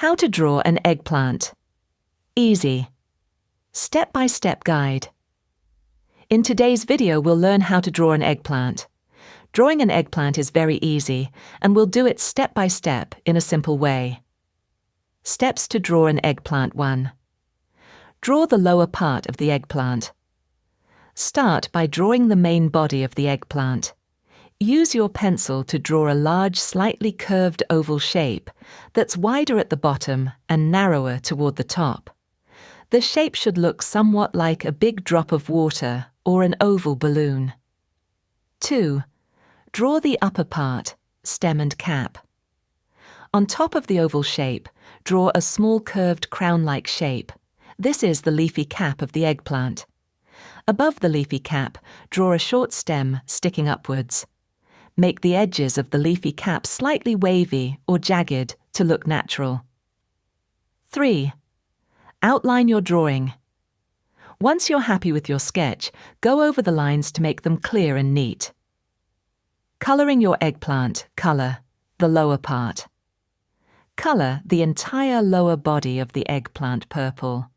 How to draw an eggplant. Easy. Step-by-step guide. In today's video, we'll learn how to draw an eggplant. Drawing an eggplant is very easy, and we'll do it step by step in a simple way. Steps to draw an eggplant 1. Draw the lower part of the eggplant. Start by drawing the main body of the eggplant. Use your pencil to draw a large, slightly curved oval shape that's wider at the bottom and narrower toward the top. The shape should look somewhat like a big drop of water or an oval balloon. 2. Draw the upper part, stem and cap. On top of the oval shape, draw a small curved crown-like shape. This is the leafy cap of the eggplant. Above the leafy cap, draw a short stem sticking upwards. Make the edges of the leafy cap slightly wavy or jagged to look natural. 3. Outline your drawing. Once you're happy with your sketch, go over the lines to make them clear and neat. Colouring your eggplant, colour the lower part. Colour the entire lower body of the eggplant purple.